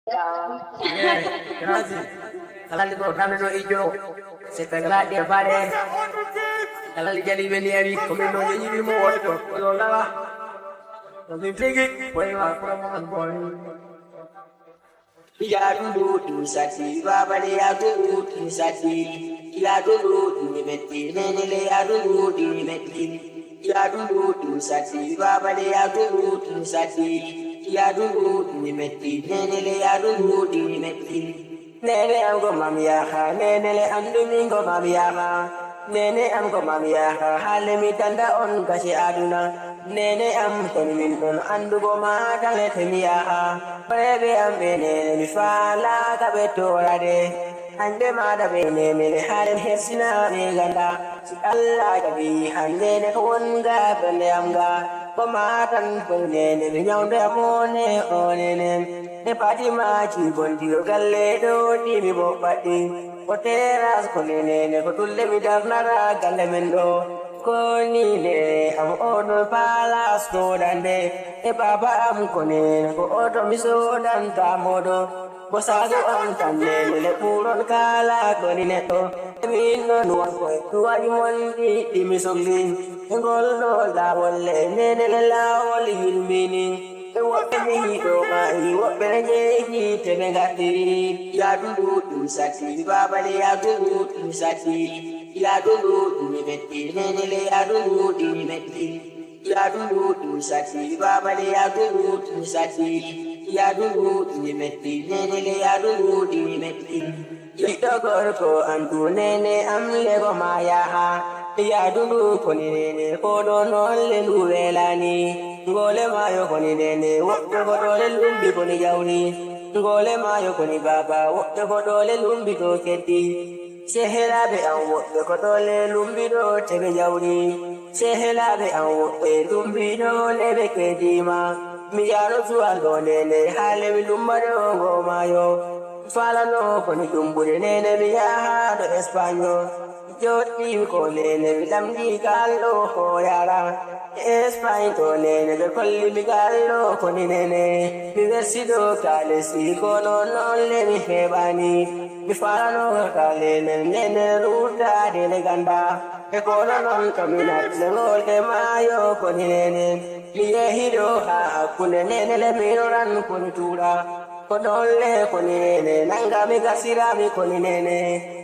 Grazie. Kalau di kota itu hijau, setelah dia pada kalau jadi beliau komen jadi mau waktu lola, nanti tinggi, boleh apa boleh. Ya dulu di sasi, bapa dia dulu di sasi, ya dulu di meti, nenek ya dulu di meti, ya dulu di sasi, bapa dia dulu di sasi, ya dulu di meti, nenek ya dulu di meti. Nene amgo mamiyaha, nene le andumingo mamiyaha, nene amgo mamiyaha, hale mitanda on kasi aduna, nene am tonimin on andugo ma dale temiyaha, brebe am nene mi fala kabeto rade, hande ma da bene nene hale hesina me ganda, si Allah gabi hande ne kawanga bende amga. Pematan pengen nyong demone onenen ne pati maci bondi galle do di mi bopati poteras konene ne kotulle mi darnara galle mendo koni le am ono palas do dande e baba am konene ko oto mi so dan tamodo bosago am tanne le puron kala koni neto min no nuan ko tuai mondi di mi sogli ngol no la wolle nene la woli yilmini e wobe ni do ma i wobe ni te megati ya dudu tu sati baba le ya dudu tu sati ya dudu ni metti nene le ya dudu ni metti ya dudu tu sati baba le ya dudu tu sati ya dudu ni metti nene le ya dudu ni metti ito gorko antu nene amle go maya ha ya dulu koni nene kodo nolle luwelani ngole mayo koni nene wokko godole lumbi koni jawni ngole mayo koni baba wokko godole lumbi to kedi sehelabe an wokko godole lumbi do tebe jawni sehelabe an wokko lumbi do lebe kedima mi yaro suwalo nene hale mi lumbado go mayo falano koni dumbure nene mi ya do espanyo Joti ko nene lamdi gallo ko yara Espain ko nene be kolli mi gallo ko ni nene mi versido kale si ko no le mi hebani mi farano kale nene ruta de le ganda e ko non kamina le ngol mayo ko ni nene mi hido ha kune nene le mi ran ko ni tura ko dolle ko ni nene nanga mi gasira mi ko ni nene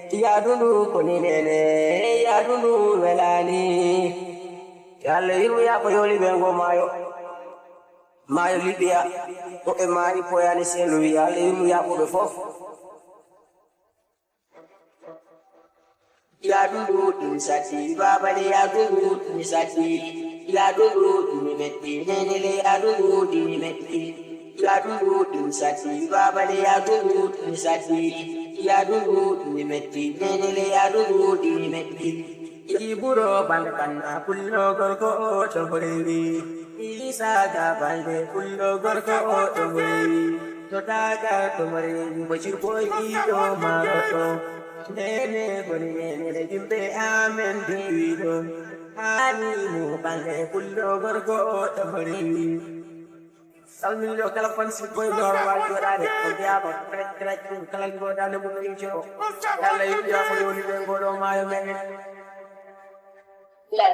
ya dulu koni nene ya dulu melani ya leiru ya ko yoli bengo mayo libya ko e mari po ya ni selu ya leiru ya ko be fof ya dulu din sati baba le ya dulu din sati ya dulu din metti nene le ya dulu din metti ya dulu din sati baba le ya dulu din sati ya dulu di metti nene le ya dulu di metti iburo balkan pullo gorko chobrewi isa ga balde pullo gorko chobrewi todaga tomare bachir boy do maroto nene boni nene le jimbe amen diwido ani mu balde pullo gorko chobrewi Salmin yo kala fan si boy dor wal do dade ko diabo kret kala go dade bu ngi ci yalla yu ya ko yoni be ngodo mayo men La